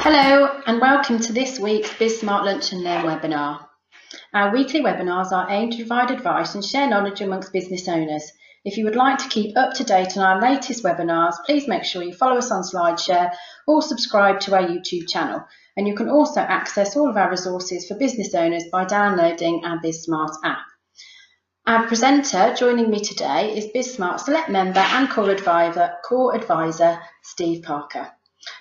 Hello and welcome to this week's BizSmart Lunch and Learn webinar. Our weekly webinars are aimed to provide advice and share knowledge amongst business owners. If you would like to keep up to date on our latest webinars, please make sure you follow us on SlideShare or subscribe to our YouTube channel. And you can also access all of our resources for business owners by downloading our BizSmart app. Our presenter joining me today is BizSmart Select Member and Core Advisor Steve Parker.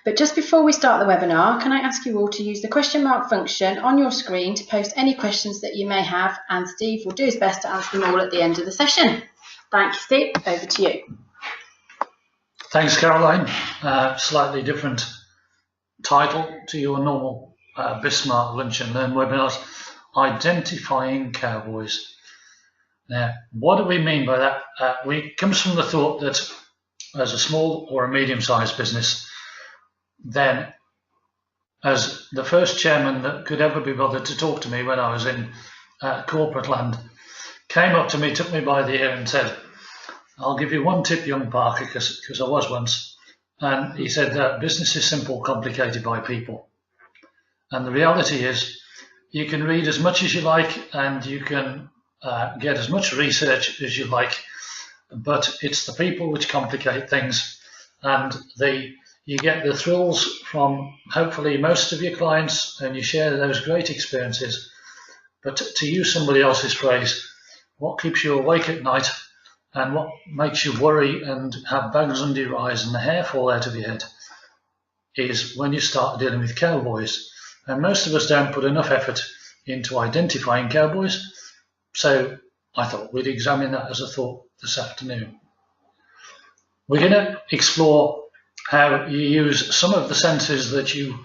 But just before we start the webinar, can I ask you all to use the question mark function on your screen to post any questions that you may have, and Steve will do his best to answer them all at the end of the session. Thank you, Steve. Over to you. Thanks, Caroline. Slightly different title to your normal BizSmart Lunch and Learn webinars, Identifying Cowboys. Now, what do we mean by that? It comes from the thought that as a small or a medium-sized business, then as the first chairman that could ever be bothered to talk to me when I was in corporate land, came up to me, took me by the ear and said, "I'll give you one tip, young Parker," because I was once. And he said that business is simple, complicated by people. And the reality is you can read as much as you like and you can get as much research as you like, but it's the people which complicate things, and you get the thrills from hopefully most of your clients and you share those great experiences. But to use somebody else's phrase, what keeps you awake at night and what makes you worry and have bags under your eyes and the hair fall out of your head is when you start dealing with cowboys. And most of us don't put enough effort into identifying cowboys. So I thought we'd examine that as a thought this afternoon. We're going to explore how you use some of the senses that you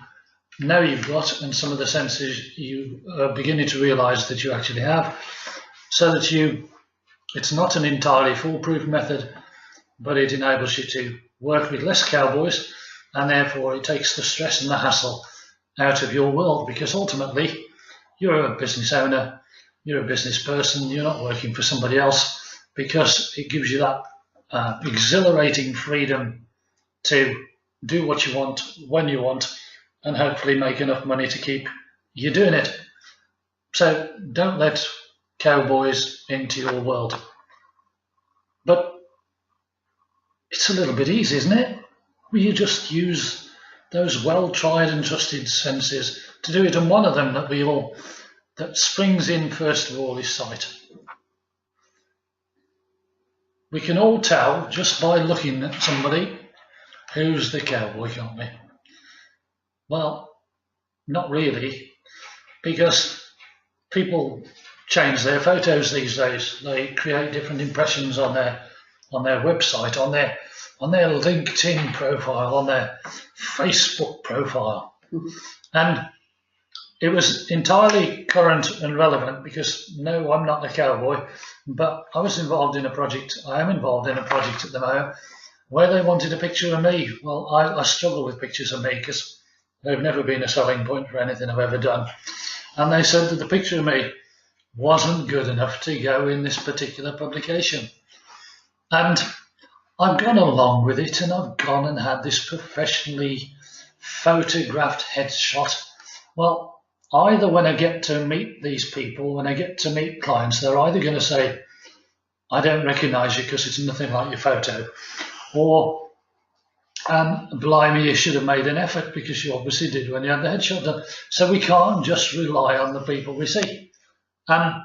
know you've got and some of the senses you are beginning to realize that you actually have, so that it's not an entirely foolproof method, but it enables you to work with less cowboys, and therefore it takes the stress and the hassle out of your world, because ultimately you're a business owner, you're a business person, you're not working for somebody else, because it gives you that exhilarating freedom to do what you want, when you want, and hopefully make enough money to keep you doing it. So don't let cowboys into your world. But it's a little bit easy, isn't it? You just use those well-tried and trusted senses to do it, and one of them that springs in first of all is sight. We can all tell just by looking at somebody who's the cowboy, can't we? Well, not really, because people change their photos these days. They create different impressions on their website, on their LinkedIn profile, on their Facebook profile. And it was entirely current and relevant because, no, I'm not a cowboy, but I was involved in a project, I am involved in a project at the moment, where they wanted a picture of me. Well, I struggle with pictures of me because they've never been a selling point for anything I've ever done. And they said that the picture of me wasn't good enough to go in this particular publication. And I've gone along with it, and I've gone and had this professionally photographed headshot. Well, either when I get to meet these people, when I get to meet clients, they're either going to say, "I don't recognize you because it's nothing like your photo," or "Blimey, you should have made an effort because you obviously did when you had the headshot done." So we can't just rely on the people we see. And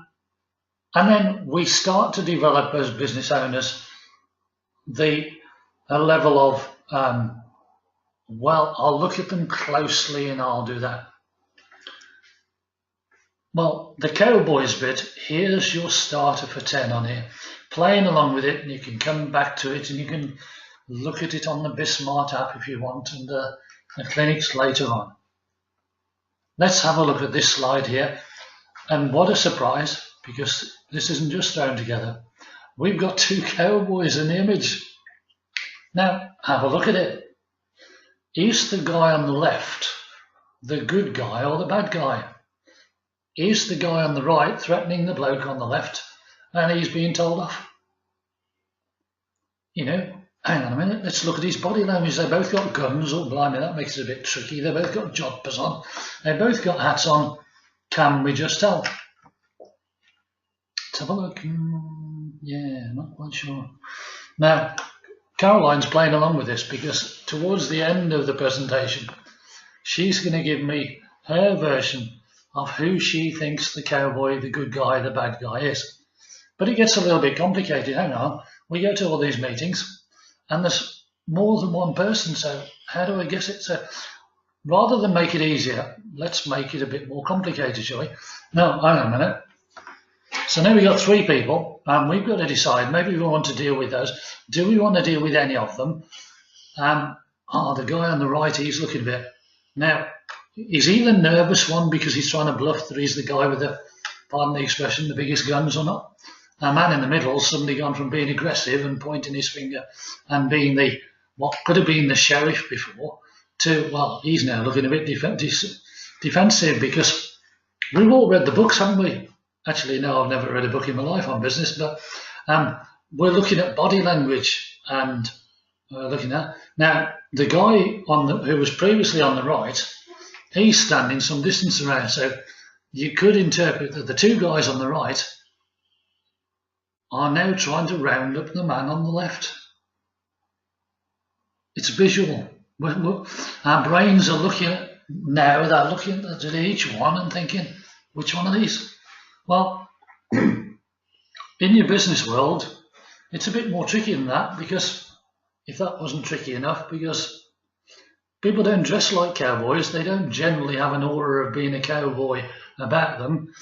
then we start to develop as business owners a level of, well, I'll look at them closely and I'll do that. Well, the Cowboys bit, here's your starter for 10 on here. Playing along with it, and you can come back to it and you can look at it on the BizSmart app if you want, and the clinics later on. Let's have a look at this slide here. And what a surprise, because this isn't just thrown together. We've got two cowboys in the image. Now, have a look at it. Is the guy on the left the good guy or the bad guy? Is the guy on the right threatening the bloke on the left and he's being told off? You know, hang on a minute, let's look at his body language. They both got guns. Oh, blimey, that makes it a bit tricky. They both got jodhpurs on. They both got hats on. Can we just tell? Let's have a look. Yeah, not quite sure. Now, Caroline's playing along with this because towards the end of the presentation, she's going to give me her version of who she thinks the cowboy, the good guy, the bad guy is. But it gets a little bit complicated. Hang on. We go to all these meetings and there's more than one person. So how do I guess it? So rather than make it easier, let's make it a bit more complicated, shall we? No, hang on a minute. So now we've got 3 people and we've got to decide, maybe we want to deal with those. Do we want to deal with any of them? The guy on the right, he's looking a bit. Now, is he the nervous one because he's trying to bluff that he's the guy with the, pardon the expression, the biggest guns or not? A man in the middle suddenly gone from being aggressive and pointing his finger and being the, what could have been the sheriff before, to, well, he's now looking a bit defensive because we've all read the books, haven't we? Actually, no, I've never read a book in my life on business, but we're looking at body language and looking at, now, the guy on the, who was previously on the right, he's standing some distance around, so you could interpret that the 2 guys on the right are now trying to round up the man on the left. It's visual. Our brains are looking at, now they're looking at each one and thinking, which one of these? Well, in your business world, it's a bit more tricky than that, because if that wasn't tricky enough, because people don't dress like cowboys, they don't generally have an aura of being a cowboy about them.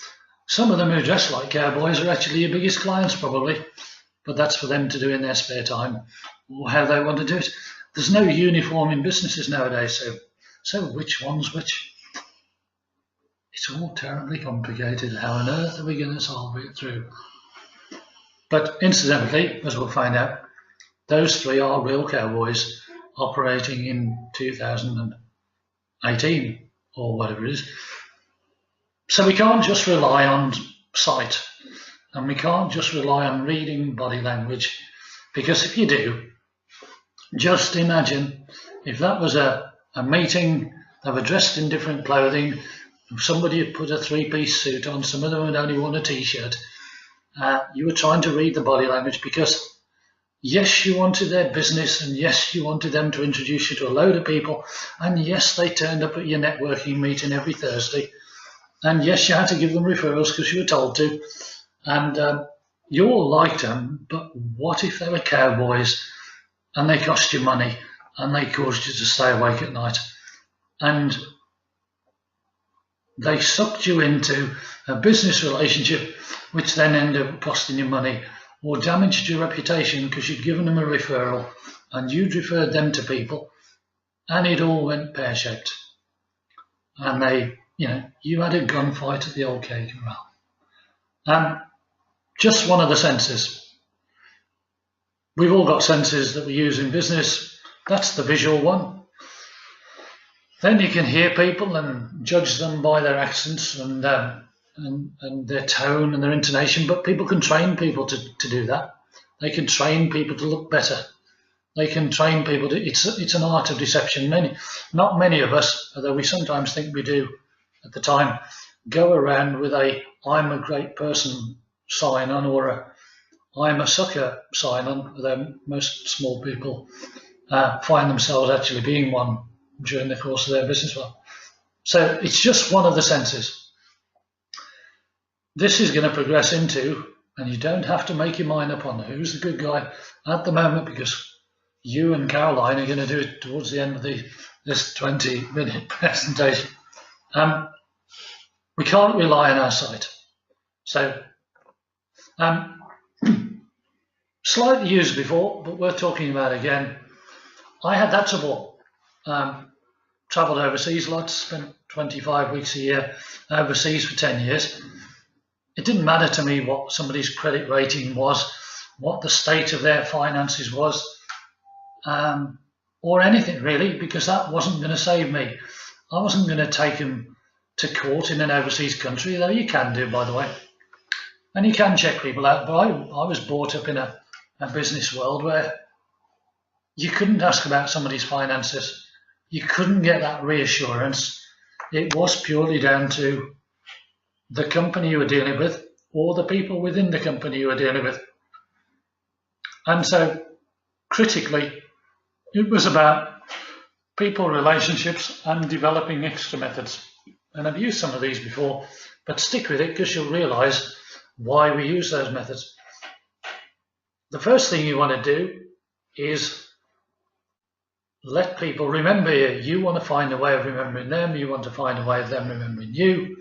Some of them who dress like cowboys are actually your biggest clients probably, but that's for them to do in their spare time or how they want to do it. There's no uniform in businesses nowadays, so which one's which? It's all terribly complicated. How on earth are we going to solve it through? But incidentally, as we'll find out, those 3 are real cowboys operating in 2018 or whatever it is. So we can't just rely on sight and we can't just rely on reading body language, because if you do, just imagine if that was a meeting, they were dressed in different clothing, somebody had put a 3-piece suit on, some of them had only worn a t-shirt. You were trying to read the body language because yes, you wanted their business, and yes, you wanted them to introduce you to a load of people, and yes, they turned up at your networking meeting every Thursday. And yes, you had to give them referrals because you were told to. And you all liked them, but what if they were cowboys and they cost you money and they caused you to stay awake at night? And they sucked you into a business relationship which then ended up costing you money or damaged your reputation because you'd given them a referral and you'd referred them to people and it all went pear-shaped. And they, you had a gunfight at the old Cake Corral. Just one of the senses. We've all got senses that we use in business. That's the visual one. Then you can hear people and judge them by their accents and their tone and their intonation. But people can train people to do that. They can train people to look better. They can train people to. It's an art of deception. Not many of us, although we sometimes think we do at the time, go around with a "I'm a great person" sign on or a "I'm a sucker" sign on, although most small people find themselves actually being one during the course of their business work. So it's just one of the senses. This is going to progress into, and you don't have to make your mind up on who's the good guy at the moment, because you and Caroline are going to do it towards the end of this 20-minute presentation. We can't rely on our sight. So, slightly used before, but worth talking about again. I had that trouble. Travelled overseas lots, spent 25 weeks a year overseas for 10 years. It didn't matter to me what somebody's credit rating was, what the state of their finances was, or anything really, because that wasn't going to save me. I wasn't going to take them to court in an overseas country, though you can do, by the way. And you can check people out, but I was brought up in a business world where You couldn't ask about somebody's finances. You couldn't get that reassurance. It was purely down to the company you were dealing with or the people within the company you were dealing with. And so critically, it was about people relationships and developing extra methods. And I've used some of these before, but stick with it because you'll realise why we use those methods. The first thing you want to do is let people remember you. You want to find a way of remembering them. You want to find a way of them remembering you.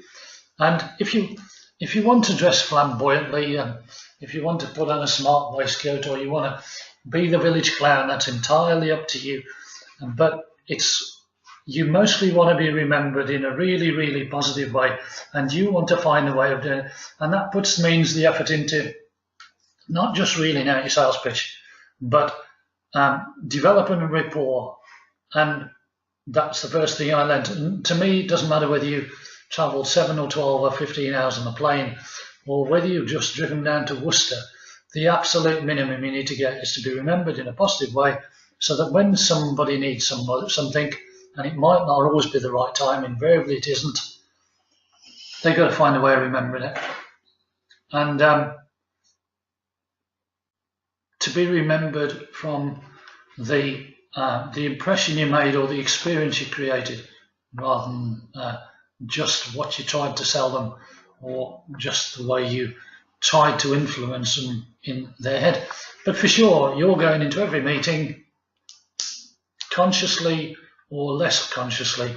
And if you want to dress flamboyantly, and if you want to put on a smart waistcoat, or you want to be the village clown, that's entirely up to you. But you mostly want to be remembered in a really, really positive way, and you want to find a way of doing it. And that means the effort into not just reeling out your sales pitch, but developing a rapport. And that's the first thing I learned. And to me, it doesn't matter whether you travelled 7 or 12 or 15 hours on a plane, or whether you've just driven down to Worcester. The absolute minimum you need to get is to be remembered in a positive way, so that when somebody needs something, and it might not always be the right time, invariably it isn't, they've got to find a way of remembering it. And to be remembered from the impression you made or the experience you created, rather than just what you tried to sell them, or just the way you tried to influence them in their head. But for sure, you're going into every meeting consciously or less consciously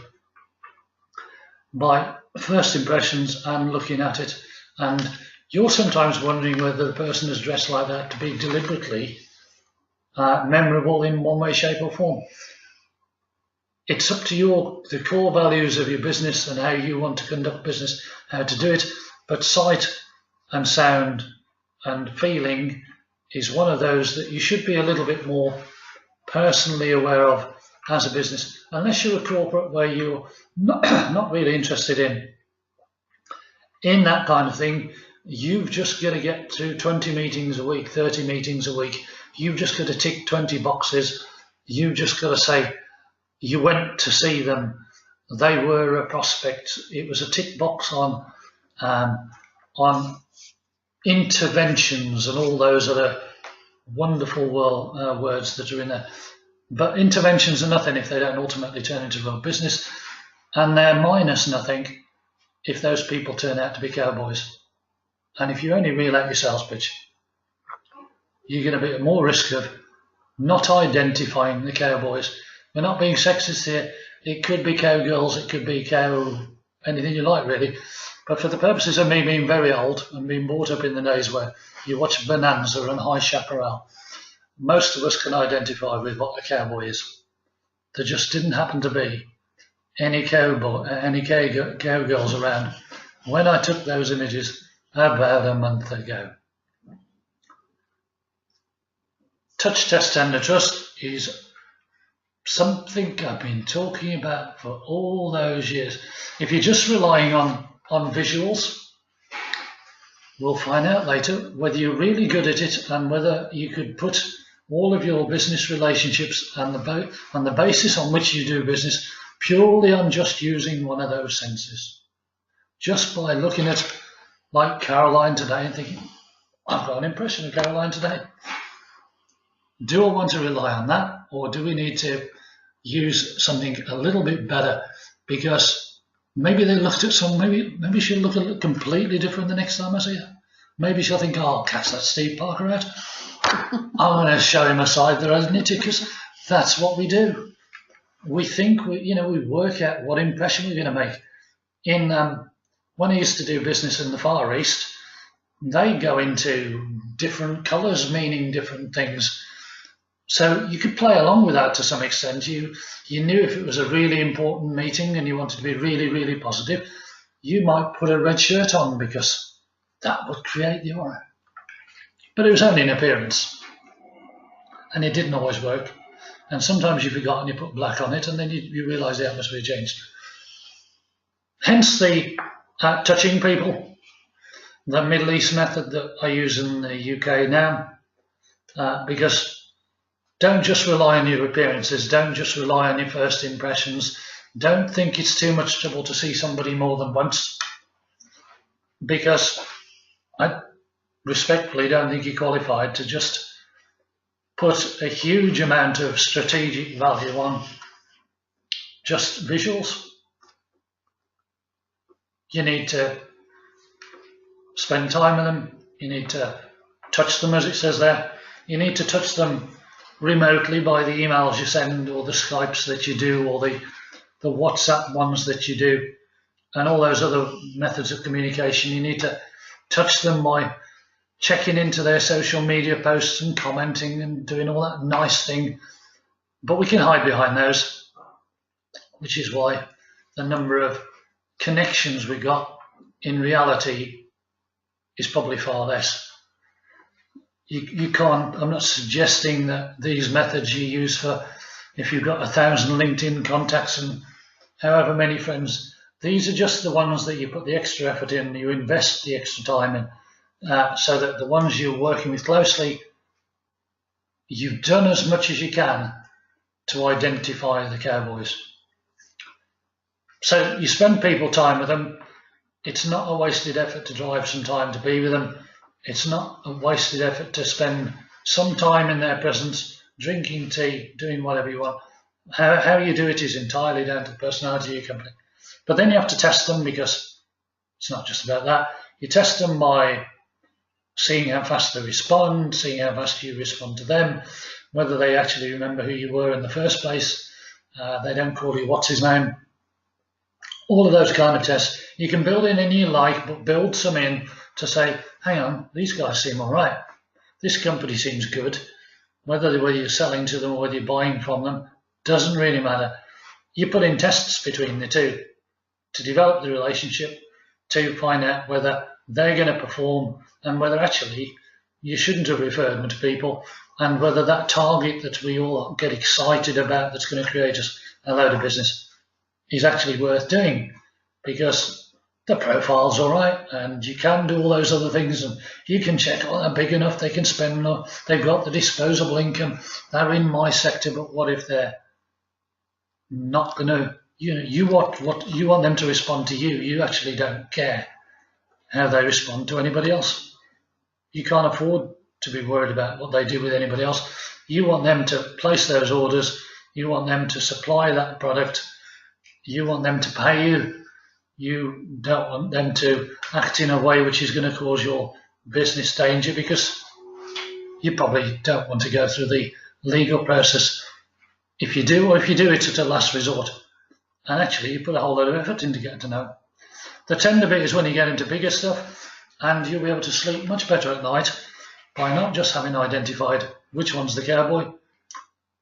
by first impressions and looking at it. And you're sometimes wondering whether the person is dressed like that to be deliberately memorable in one way, shape or form. It's up to the core values of your business and how you want to conduct business, how to do it. But sight and sound and feeling is one of those that you should be a little bit more personally aware of as a business, unless you're a corporate where you're not really interested in that kind of thing. You've just got to get to 20 meetings a week, 30 meetings a week. You've just got to tick 20 boxes. You've just got to say you went to see them. They were a prospect. It was a tick box on interventions and all those other wonderful words that are in there. But interventions are nothing if they don't ultimately turn into real business, and they're minus nothing if those people turn out to be cowboys. And if you only reel out your sales pitch, you're going to be at more risk of not identifying the cowboys. We're not being sexist here. It could be cowgirls, it could be anything you like really. But for the purposes of me being very old and being brought up in the days where you watch Bonanza and High Chaparral, most of us can identify with what a cowboy is. There just didn't happen to be any cowgirls around when I took those images about a month ago. Touch, test, tender, trust is something I've been talking about for all those years. If you're just relying on visuals, we'll find out later whether you're really good at it and whether you could put all of your business relationships and the basis on which you do business purely on just using one of those senses. Just by looking at, like Caroline today, and thinking, I've got an impression of Caroline today. Do I want to rely on that, or do we need to use something a little bit better? Because maybe they looked at maybe she'll look a completely different the next time I see her. Maybe she'll think, oh, I'll catch that Steve Parker out. I'm going to show him a side that I didn't need to, because that's what we do. We think, we work out what impression we're going to make. When I used to do business in the Far East, they go into different colours meaning different things. So you could play along with that to some extent. You knew if it was a really important meeting and you wanted to be really, really positive, you might put a red shirt on because that would create the aura. But it was only an appearance, and it didn't always work. And sometimes you forgot and you put black on it, and then you realise the atmosphere changed. Hence the touching people, the Middle East method that I use in the UK now, because Don't just rely on your appearances. Don't just rely on your first impressions. Don't think it's too much trouble to see somebody more than once, because I respectfully don't think you're qualified to just put a huge amount of strategic value on just visuals. You need to spend time with them. You need to touch them, as it says there. You need to touch them remotely by the emails you send, or the Skypes that you do, or the WhatsApp ones that you do, and all those other methods of communication. You need to touch them by checking into their social media posts and commenting and doing all that nice thing. But we can hide behind those, which is why the number of connections we got in reality is probably far less. You can't, I'm not suggesting that these methods you use for, if you've got 1,000 LinkedIn contacts and however many friends, these are just the ones that you put the extra effort in, you invest the extra time in, so that the ones you're working with closely, you've done as much as you can to identify the cowboys. So you spend people time with them. It's not a wasted effort to drive some time to be with them. It's not a wasted effort to spend some time in their presence, drinking tea, doing whatever you want. How you do it is entirely down to the personality of your company. But then you have to test them, because it's not just about that. You test them by seeing how fast they respond, seeing how fast you respond to them, whether they actually remember who you were in the first place. They don't call you what's his name. All of those kind of tests. You can build in any you like, but build some in to say, hang on, these guys seem all right. This company seems good. Whether you're selling to them or whether you're buying from them, doesn't really matter. You put in tests between the two to develop the relationship, to find out whether they're going to perform and whether actually you shouldn't have referred them to people, and whether that target that we all get excited about that's going to create us a load of business is actually worth doing, because the profile's all right and you can do all those other things, and you can check, oh, they're big enough, they can spend enough, they've got the disposable income, they're in my sector. But what if they're not going to, you want them to respond to you. You actually don't care how they respond to anybody else. You can't afford to be worried about what they do with anybody else. You want them to place those orders. You want them to supply that product. You want them to pay you. You don't want them to act in a way which is going to cause your business danger, because you probably don't want to go through the legal process. If you do, or if you do, it's at a last resort. And actually, you put a whole lot of effort into getting to know. The tender bit is when you get into bigger stuff, and you'll be able to sleep much better at night by not just having identified which one's the cowboy,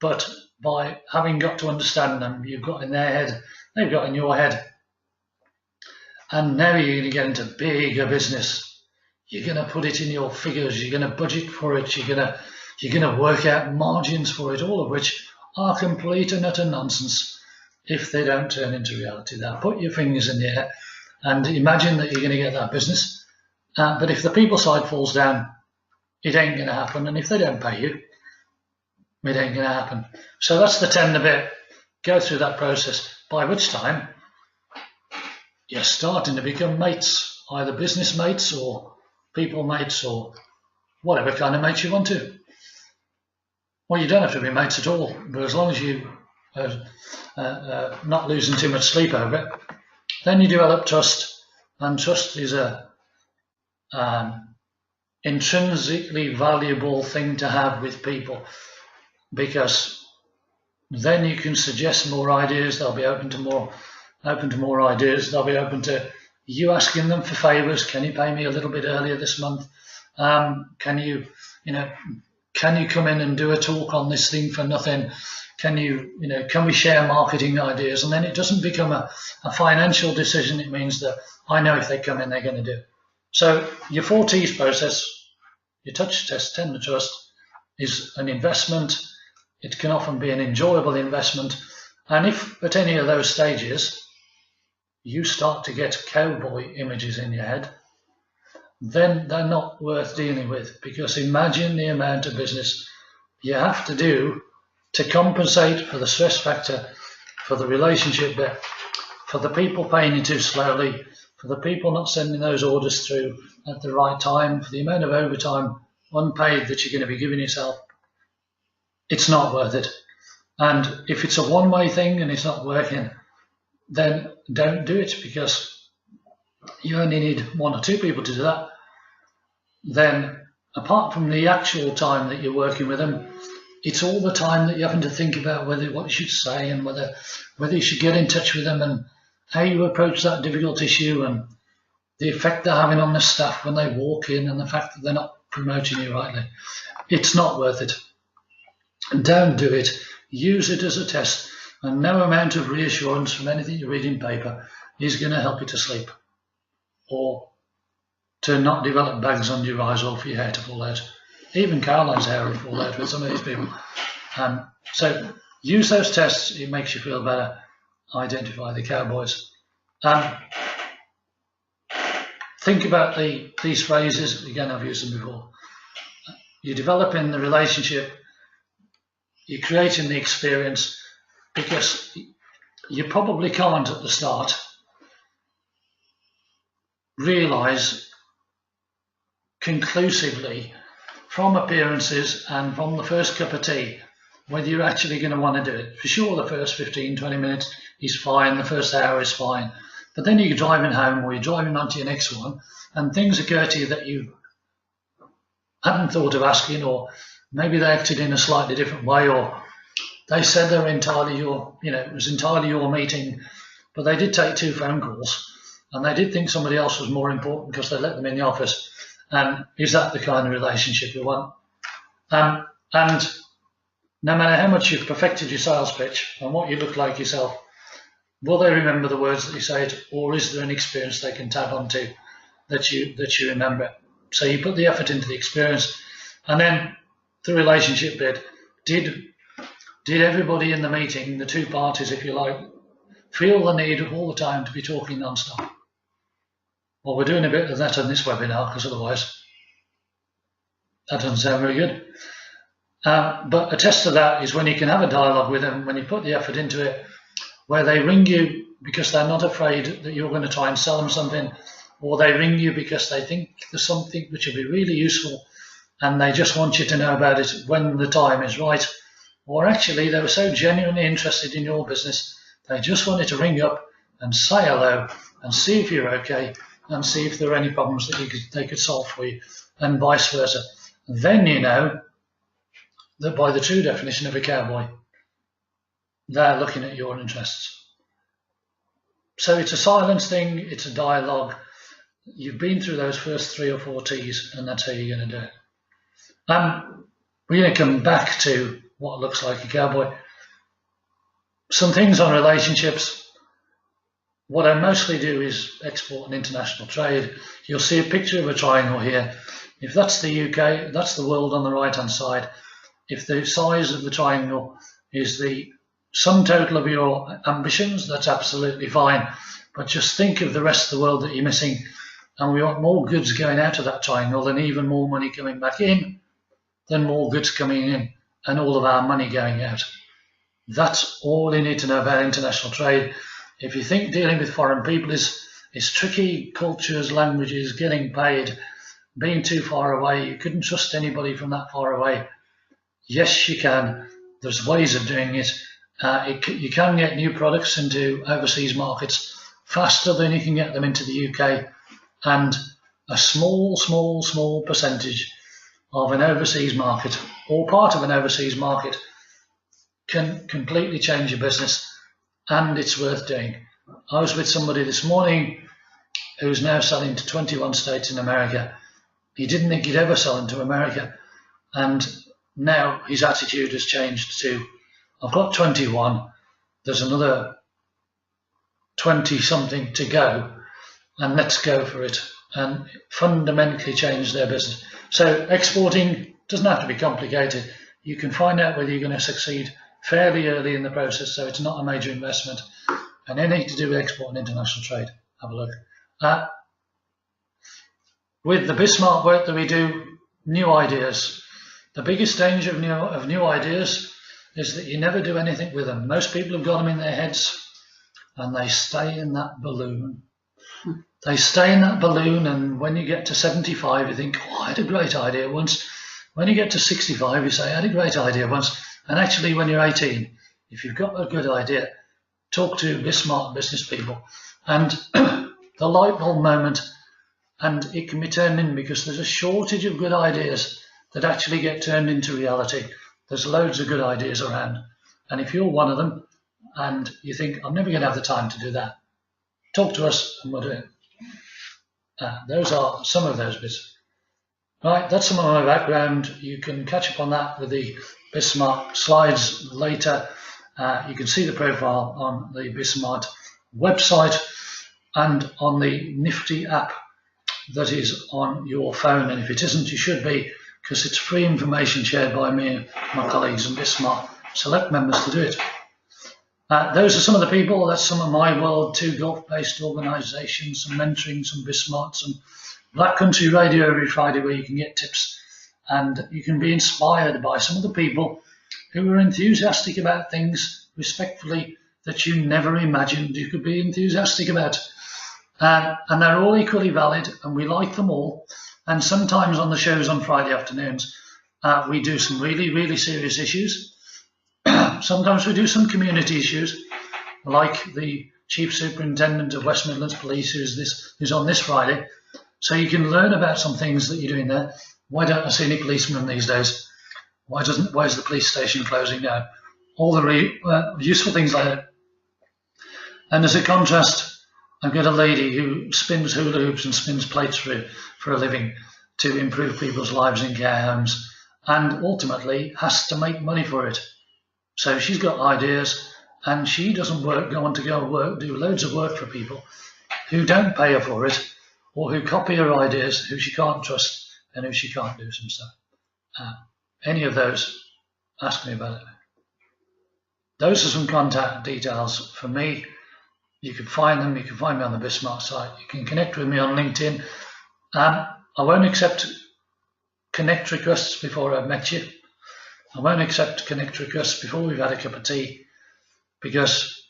but by having got to understand them. You've got in their head, they've got in your head. And now you're going to get into bigger business. You're going to put it in your figures. You're going to budget for it. You're going to work out margins for it, all of which are complete and utter nonsense if they don't turn into reality. Now, put your fingers in the air and imagine that you're going to get that business. But if the people side falls down, it ain't going to happen. And if they don't pay you, it ain't going to happen. So that's the tender bit. Go through that process, by which time you're starting to become mates, either business mates or people mates or whatever kind of mates you want to. Well, you don't have to be mates at all, but as long as you are not losing too much sleep over it, then you develop trust. And trust is a intrinsically valuable thing to have with people, because then you can suggest more ideas. They'll be open to more ideas. They'll be open to you asking them for favors. Can you pay me a little bit earlier this month? Can you come in and do a talk on this thing for nothing? Can we share marketing ideas? And then it doesn't become a financial decision. It means that I know if they come in, they're going to do. So your 4 T's process, your touch, test, tender, trust, is an investment. It can often be an enjoyable investment. And if at any of those stages you start to get cowboy images in your head, then they're not worth dealing with, because imagine the amount of business you have to do to compensate for the stress factor, for the relationship bit, for the people paying you too slowly, for the people not sending those orders through at the right time, for the amount of overtime unpaid that you're going to be giving yourself. It's not worth it. And if it's a one-way thing and it's not working, then don't do it, because you only need 1 or 2 people to do that. Then apart from the actual time that you're working with them, it's all the time that you're having to think about what you should say, and whether you should get in touch with them, and how you approach that difficult issue, and the effect they're having on the staff when they walk in, and the fact that they're not promoting you rightly. It's not worth it. Don't do it. Use it as a test, and no amount of reassurance from anything you read in paper is going to help you to sleep, or to not develop bags under your eyes, or for your hair to fall out. Even Caroline's hair will fall out with some of these people. So use those tests. It makes you feel better. Identify the Cowboys. Think about these phrases. Again, I've used them before. You're developing the relationship. You're creating the experience, because you probably can't at the start realise conclusively from appearances and from the first cup of tea whether you're actually going to want to do it. For sure, the first 15, 20 minutes is fine, the first hour is fine, but then you're driving home, or you're driving on to your next one, and things occur to you that you hadn't thought of asking, or maybe they acted in a slightly different way, or they said they were entirely it was entirely your meeting, but they did take 2 phone calls, and they did think somebody else was more important because they let them in the office. And is that the kind of relationship you want? And no matter how much you've perfected your sales pitch and what you look like yourself, will they remember the words that you said, or is there an experience they can tap onto that you remember? So you put the effort into the experience, and then the relationship bit. Did everybody in the meeting, the 2 parties, if you like, feel the need of all the time to be talking non-stop? Well, we're doing a bit of that on this webinar, because otherwise that doesn't sound very good. But a test of that is when you can have a dialogue with them, when you put the effort into it, where they ring you because they're not afraid that you're going to try and sell them something, or they ring you because they think there's something which will be really useful and they just want you to know about it when the time is right. Or actually, they were so genuinely interested in your business, they just wanted to ring up and say hello and see if you're okay, and see if there are any problems that they could solve for you, and vice versa. Then you know that by the true definition of a cowboy, they're looking at your interests. So it's a silence thing, it's a dialogue. You've been through those first 3 or 4 T's, and that's how you're going to do it. We're going to come back to what looks like a cowboy. Some things on relationships. What I mostly do is export and international trade. You'll see a picture of a triangle here. If that's the UK, that's the world on the right hand side. If the size of the triangle is the sum total of your ambitions, that's absolutely fine. But just think of the rest of the world that you're missing, and we want more goods going out of that triangle than even more money coming back in, than more goods coming in and all of our money going out. That's all you need to know about international trade. If you think dealing with foreign people is tricky, cultures, languages, getting paid, being too far away, you couldn't trust anybody from that far away. Yes, you can. There's ways of doing it. You can get new products into overseas markets faster than you can get them into the UK, and a small percentage of an overseas market, or part of an overseas market, can completely change your business, and it's worth doing. I was with somebody this morning who's now selling to 21 states in America. He didn't think he'd ever sell into America, and now his attitude has changed to, I've got 21, there's another 20 something to go, and let's go for it, and fundamentally change their business. So exporting doesn't have to be complicated. You can find out whether you're going to succeed fairly early in the process, so it's not a major investment. And anything to do with export and international trade, have a look. With the BizSmart work that we do, new ideas. The biggest danger of new ideas is that you never do anything with them. Most people have got them in their heads and they stay in that balloon. They stay in that balloon, and when you get to 75, you think, oh, I had a great idea once. When you get to 65, you say, I had a great idea once. And actually, when you're 18, if you've got a good idea, talk to BizSmart business people. And the light bulb moment, and it can be turned in, because there's a shortage of good ideas that actually get turned into reality. There's loads of good ideas around. And if you're one of them and you think, I'm never going to have the time to do that, talk to us and we'll do it. Those are some of those bits. Right, that's some of my background. You can catch up on that with the BizSmart slides later. You can see the profile on the BizSmart website and on the nifty app that is on your phone. And if it isn't, you should be, because it's free information shared by me and my colleagues in BizSmart. Select members to do it. Those are some of the people. That's some of my world, 2 golf-based organisations, some mentoring, some BizSmart, some Black Country Radio every Friday, where you can get tips and you can be inspired by some of the people who are enthusiastic about things, respectfully, that you never imagined you could be enthusiastic about. And they're all equally valid, and we like them all. And sometimes on the shows on Friday afternoons, we do some really, really serious issues. Sometimes we do some community issues, like the Chief Superintendent of West Midlands Police, who's on this Friday. So you can learn about some things that you're doing there. Why don't I see any policemen these days? Why is the police station closing down? All the useful things like that. And as a contrast, I've got a lady who spins hula hoops and spins plates for a living to improve people's lives in care homes, and ultimately has to make money for it. So she's got ideas, and she doesn't go work, do loads of work for people who don't pay her for it, or who copy her ideas, who she can't trust, and who she can't do some stuff. Any of those, ask me about it. Those are some contact details for me. You can find them. You can find me on the BizSmart site. You can connect with me on LinkedIn. I won't accept connect requests before I've met you. I won't accept connect requests before we've had a cup of tea, because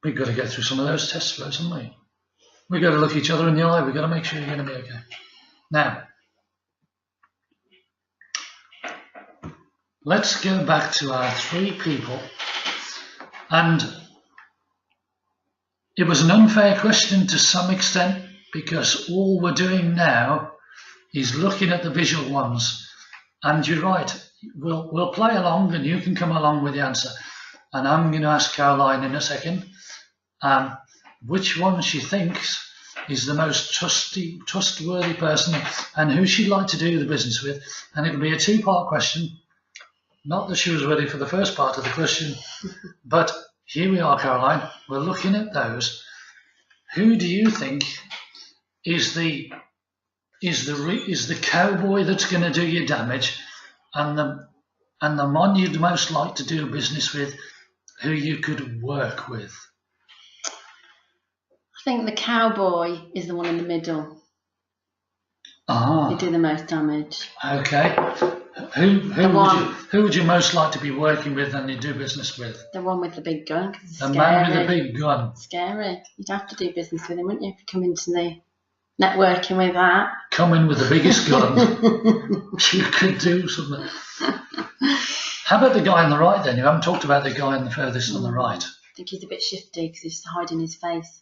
we've got to go through some of those test flows, haven't we? We've got to look each other in the eye. We've got to make sure you're going to be okay. Now, let's go back to our 3 people. And it was an unfair question to some extent, because all we're doing now is looking at the visual ones. And you're right, we'll play along and you can come along with the answer. And I'm going to ask Caroline in a second which one she thinks is the most trustworthy person and who she'd like to do the business with. And it'll be a 2-part question. Not that she was ready for the first part of the question, but here we are, Caroline. We're looking at those. Who do you think is the cowboy that's going to do you damage, and the one you'd most like to do business with, who you could work with? I think the cowboy is the one in the middle. They do the most damage. Okay. Who would you most like to be working with and you do business with? The one with the big gun. 'Cause it's scary. Man with the big gun. Scary. You'd have to do business with him, wouldn't you, if you come into the networking with that? Come in with the biggest gun. You could do something. How about the guy on the right then? You haven't talked about the guy on the furthest on the right. I think he's a bit shifty because he's hiding his face.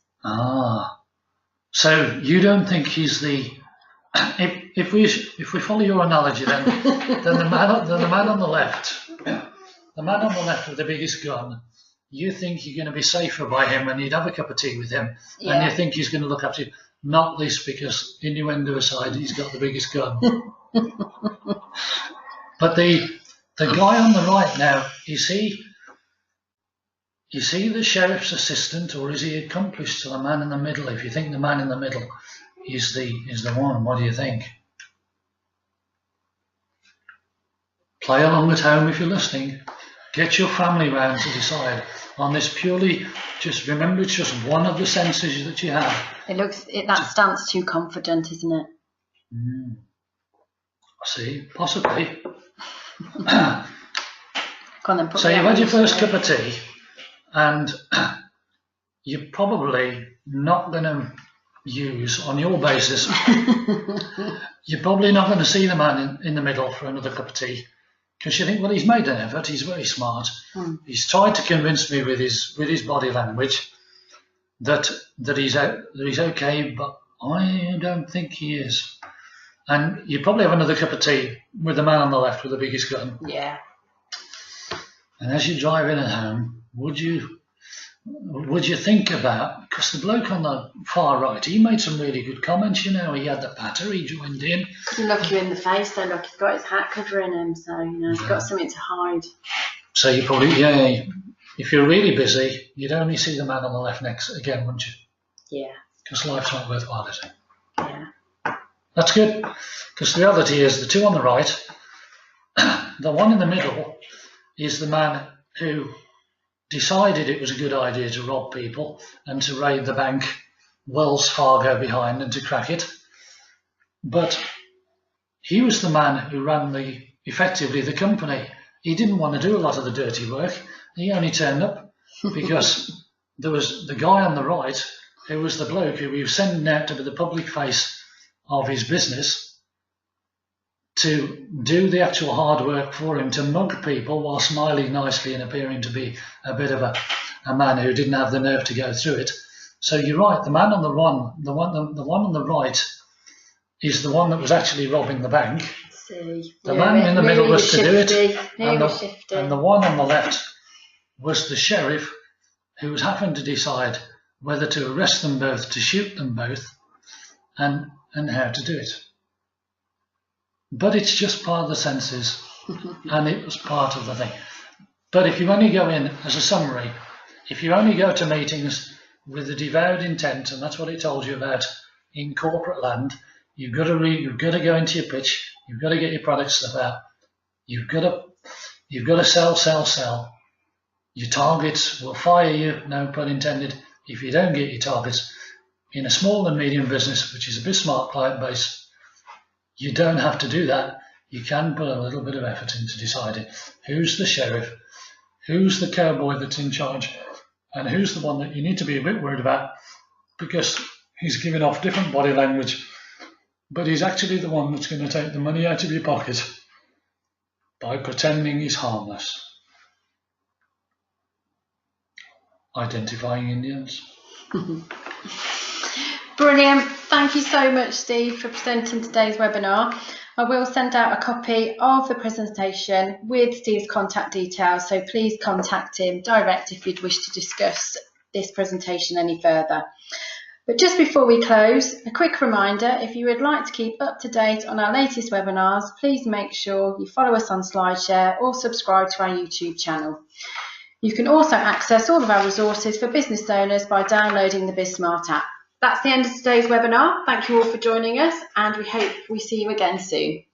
So you don't think he's the... If we follow your analogy, then the man on the left, with the biggest gun, you think you're going to be safer by him and you'd have a cup of tea with him, and you think he's going to look after you. Not least because, innuendo aside, he's got the biggest gun. But the guy on the right now, is he the sheriff's assistant, or is he accomplished to the man in the middle? If you think the man in the middle is the one, what do you think? Play along at home if you're listening. Get your family round to decide on this purely. Just remember, it's just one of the senses that you have. That stance too confident, isn't it? See, possibly. Go on then, So you've had your first cup of tea, and you're probably not going to use, on your basis, you're probably not going to see the man in the middle for another cup of tea, because you think, well, he's made an effort, he's very smart. He's tried to convince me with his body language that he's okay, but I don't think he is. And you probably have another cup of tea with the man on the left with the biggest gun. Yeah. And as you're driving at home, would you think about, because the bloke on the far right, he made some really good comments, he had the patter, he joined in. Couldn't look you in the face though, look, he's got his hat covering him, so he's got something to hide. So you probably, if you're really busy, you'd only see the man on the left next again, wouldn't you? Yeah. Because life's not worthwhile, is it? Yeah. That's good, because the reality is the two on the right, the one in the middle is the man who decided it was a good idea to rob people and to raid the bank, Wells Fargo behind, and to crack it. But he was the man who ran effectively the company. He didn't want to do a lot of the dirty work. He only turned up because there was the guy on the right who was the bloke who he was sending out to be the public face of his business to do the actual hard work for him, to mug people while smiling nicely and appearing to be a bit of a man who didn't have the nerve to go through it. So you're right, the man on the one on the right is the one that was actually robbing the bank. The man in the middle was to do it, and the one on the left was the sheriff who was having to decide whether to arrest them both, to shoot them both, and how to do it. But it's just part of the senses, and it was part of the thing. But if you only go in as a summary, if you only go to meetings with the devout intent, and that's what it told you about in corporate land, you've got to go into your pitch, you've got to get your product stuff out, you've got to sell. Your targets will fire you, no pun intended, if you don't get your targets. In a small and medium business, which is a BizSmart client base, you don't have to do that. You can put a little bit of effort into deciding who's the sheriff, who's the cowboy that's in charge, and who's the one that you need to be a bit worried about because he's giving off different body language, but he's actually the one that's going to take the money out of your pocket by pretending he's harmless. Identifying Indians. Brilliant. Thank you so much, Steve, for presenting today's webinar. I will send out a copy of the presentation with Steve's contact details, so please contact him direct if you'd wish to discuss this presentation any further. But just before we close, a quick reminder, if you would like to keep up to date on our latest webinars, please make sure you follow us on SlideShare or subscribe to our YouTube channel. You can also access all of our resources for business owners by downloading the BizSmart app. That's the end of today's webinar. Thank you all for joining us, and we hope we see you again soon.